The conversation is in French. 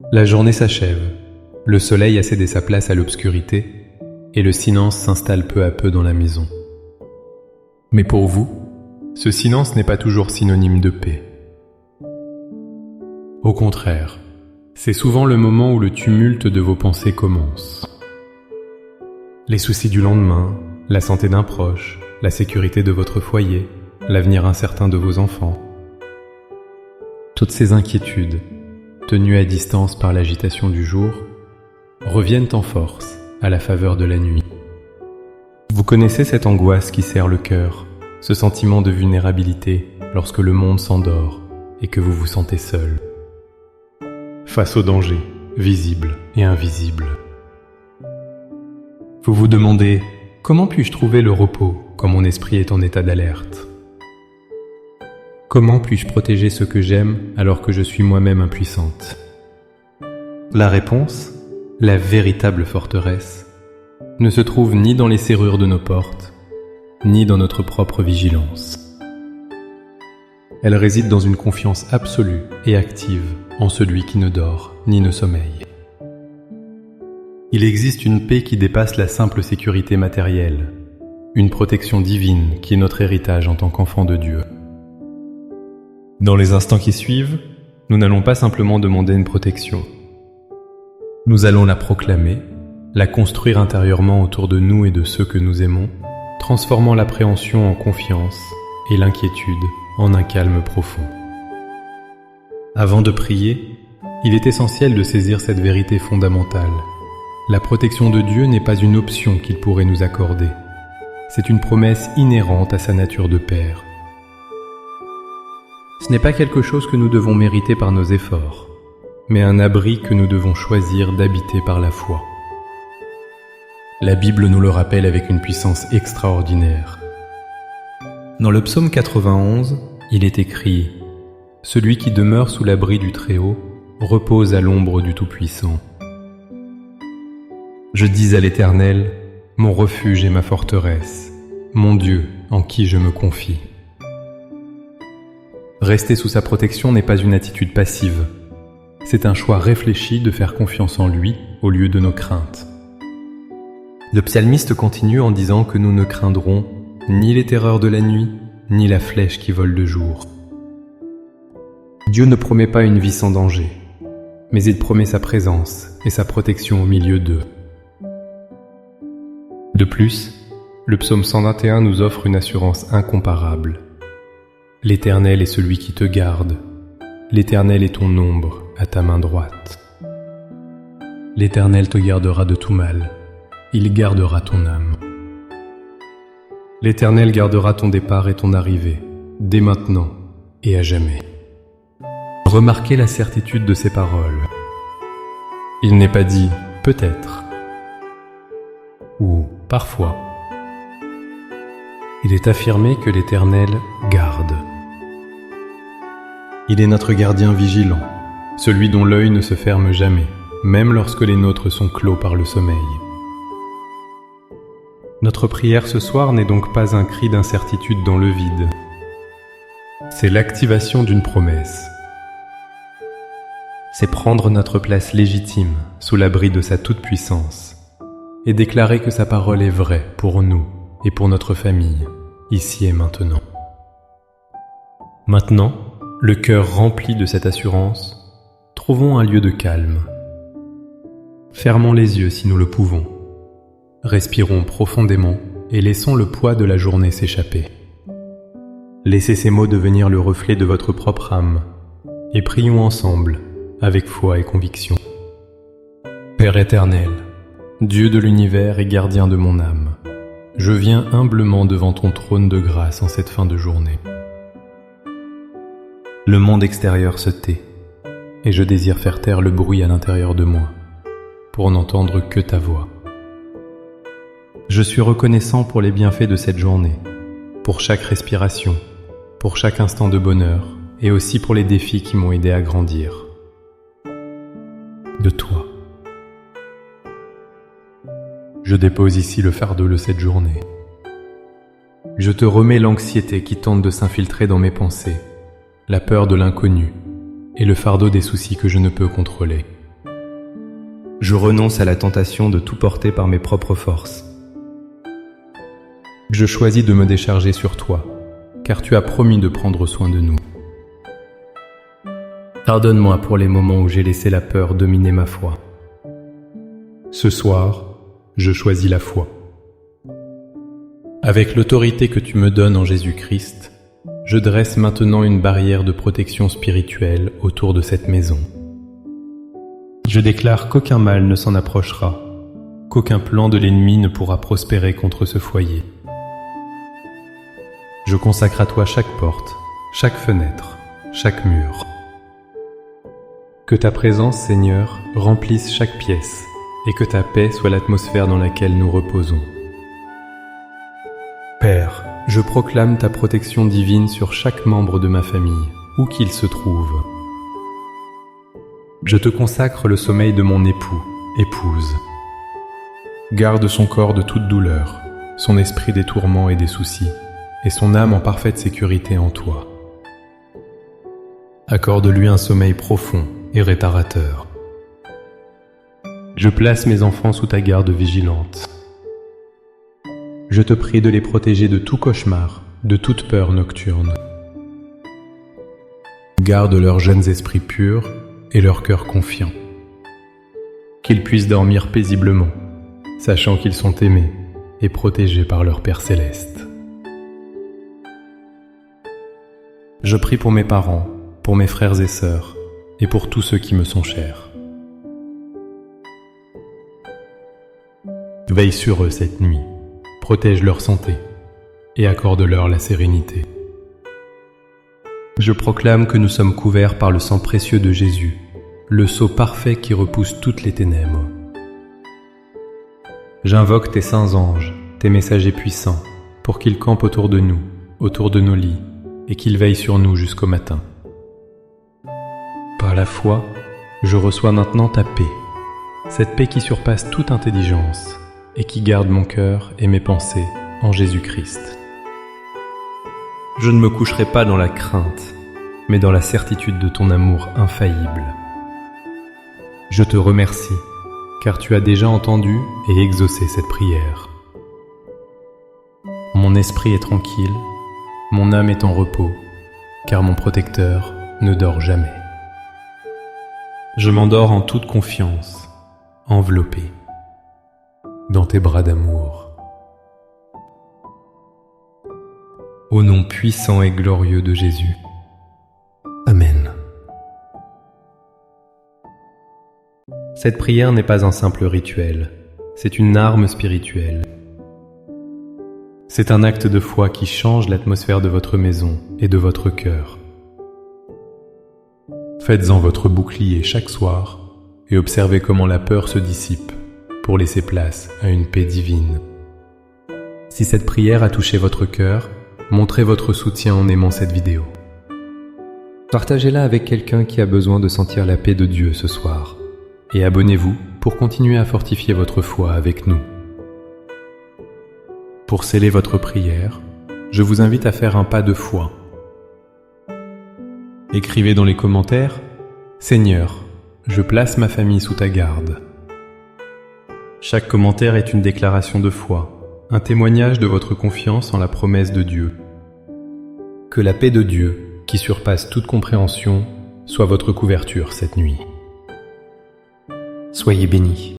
La journée s'achève, le soleil a cédé sa place à l'obscurité et le silence s'installe peu à peu dans la maison. Mais pour vous, ce silence n'est pas toujours synonyme de paix. Au contraire, c'est souvent le moment où le tumulte de vos pensées commence. Les soucis du lendemain, la santé d'un proche, la sécurité de votre foyer, l'avenir incertain de vos enfants. Toutes ces inquiétudes, tenues à distance par l'agitation du jour, reviennent en force à la faveur de la nuit. Vous connaissez cette angoisse qui serre le cœur, ce sentiment de vulnérabilité lorsque le monde s'endort et que vous vous sentez seul. Face aux dangers, visibles et invisibles. Vous vous demandez « Comment puis-je trouver le repos quand mon esprit est en état d'alerte ?» Comment puis-je protéger ce que j'aime alors que je suis moi-même impuissante? La réponse, la véritable forteresse, ne se trouve ni dans les serrures de nos portes, ni dans notre propre vigilance. Elle réside dans une confiance absolue et active en celui qui ne dort ni ne sommeille. Il existe une paix qui dépasse la simple sécurité matérielle, une protection divine qui est notre héritage en tant qu'enfant de Dieu. Dans les instants qui suivent, nous n'allons pas simplement demander une protection. Nous allons la proclamer, la construire intérieurement autour de nous et de ceux que nous aimons, transformant l'appréhension en confiance et l'inquiétude en un calme profond. Avant de prier, il est essentiel de saisir cette vérité fondamentale. La protection de Dieu n'est pas une option qu'il pourrait nous accorder. C'est une promesse inhérente à sa nature de Père. Ce n'est pas quelque chose que nous devons mériter par nos efforts, mais un abri que nous devons choisir d'habiter par la foi. La Bible nous le rappelle avec une puissance extraordinaire. Dans le psaume 91, il est écrit « Celui qui demeure sous l'abri du Très-Haut repose à l'ombre du Tout-Puissant. Je dis à l'Éternel, mon refuge et ma forteresse, mon Dieu en qui je me confie. » Rester sous sa protection n'est pas une attitude passive. C'est un choix réfléchi de faire confiance en lui au lieu de nos craintes. Le psalmiste continue en disant que nous ne craindrons ni les terreurs de la nuit, ni la flèche qui vole de jour. Dieu ne promet pas une vie sans danger, mais il promet sa présence et sa protection au milieu d'eux. De plus, le psaume 121 nous offre une assurance incomparable. L'Éternel est celui qui te garde. L'Éternel est ton ombre à ta main droite. L'Éternel te gardera de tout mal. Il gardera ton âme. L'Éternel gardera ton départ et ton arrivée, dès maintenant et à jamais. Remarquez la certitude de ces paroles. Il n'est pas dit « peut-être » ou « parfois ». Il est affirmé que l'Éternel garde. Il est notre gardien vigilant, celui dont l'œil ne se ferme jamais, même lorsque les nôtres sont clos par le sommeil. Notre prière ce soir n'est donc pas un cri d'incertitude dans le vide. C'est l'activation d'une promesse. C'est prendre notre place légitime sous l'abri de sa toute-puissance et déclarer que sa parole est vraie pour nous et pour notre famille, ici et maintenant. Maintenant, le cœur rempli de cette assurance, trouvons un lieu de calme. Fermons les yeux si nous le pouvons. Respirons profondément et laissons le poids de la journée s'échapper. Laissez ces mots devenir le reflet de votre propre âme et prions ensemble, avec foi et conviction. Père éternel, Dieu de l'univers et gardien de mon âme, je viens humblement devant ton trône de grâce en cette fin de journée. Le monde extérieur se tait, et je désire faire taire le bruit à l'intérieur de moi, pour n'entendre que ta voix. Je suis reconnaissant pour les bienfaits de cette journée, pour chaque respiration, pour chaque instant de bonheur, et aussi pour les défis qui m'ont aidé à grandir. De toi. Je dépose ici le fardeau de cette journée. Je te remets l'anxiété qui tente de s'infiltrer dans mes pensées, la peur de l'inconnu et le fardeau des soucis que je ne peux contrôler. Je renonce à la tentation de tout porter par mes propres forces. Je choisis de me décharger sur toi, car tu as promis de prendre soin de nous. Pardonne-moi pour les moments où j'ai laissé la peur dominer ma foi. Ce soir, je choisis la foi. Avec l'autorité que tu me donnes en Jésus-Christ, je dresse maintenant une barrière de protection spirituelle autour de cette maison. Je déclare qu'aucun mal ne s'en approchera, qu'aucun plan de l'ennemi ne pourra prospérer contre ce foyer. Je consacre à toi chaque porte, chaque fenêtre, chaque mur. Que ta présence, Seigneur, remplisse chaque pièce, et que ta paix soit l'atmosphère dans laquelle nous reposons. Père, je proclame ta protection divine sur chaque membre de ma famille, où qu'il se trouve. Je te consacre le sommeil de mon époux, épouse. Garde son corps de toute douleur, son esprit des tourments et des soucis, et son âme en parfaite sécurité en toi. Accorde-lui un sommeil profond et réparateur. Je place mes enfants sous ta garde vigilante. Je te prie de les protéger de tout cauchemar, de toute peur nocturne. Garde leurs jeunes esprits purs et leur cœur confiant. Qu'ils puissent dormir paisiblement, sachant qu'ils sont aimés et protégés par leur Père céleste. Je prie pour mes parents, pour mes frères et sœurs, et pour tous ceux qui me sont chers. Veille sur eux cette nuit, protège leur santé, et accorde-leur la sérénité. Je proclame que nous sommes couverts par le sang précieux de Jésus, le sceau parfait qui repousse toutes les ténèbres. J'invoque tes saints anges, tes messagers puissants, pour qu'ils campent autour de nous, autour de nos lits, et qu'ils veillent sur nous jusqu'au matin. Par la foi, je reçois maintenant ta paix, cette paix qui surpasse toute intelligence, et qui garde mon cœur et mes pensées en Jésus-Christ. Je ne me coucherai pas dans la crainte, mais dans la certitude de ton amour infaillible. Je te remercie, car tu as déjà entendu et exaucé cette prière. Mon esprit est tranquille, mon âme est en repos, car mon protecteur ne dort jamais. Je m'endors en toute confiance, enveloppé dans tes bras d'amour. Au nom puissant et glorieux de Jésus. Amen. Cette prière n'est pas un simple rituel, c'est une arme spirituelle. C'est un acte de foi qui change l'atmosphère de votre maison et de votre cœur. Faites-en votre bouclier chaque soir et observez comment la peur se dissipe pour laisser place à une paix divine. Si cette prière a touché votre cœur, montrez votre soutien en aimant cette vidéo. Partagez-la avec quelqu'un qui a besoin de sentir la paix de Dieu ce soir. Et abonnez-vous pour continuer à fortifier votre foi avec nous. Pour sceller votre prière, je vous invite à faire un pas de foi. Écrivez dans les commentaires « Seigneur, je place ma famille sous ta garde ». Chaque commentaire est une déclaration de foi, un témoignage de votre confiance en la promesse de Dieu. Que la paix de Dieu, qui surpasse toute compréhension, soit votre couverture cette nuit. Soyez bénis.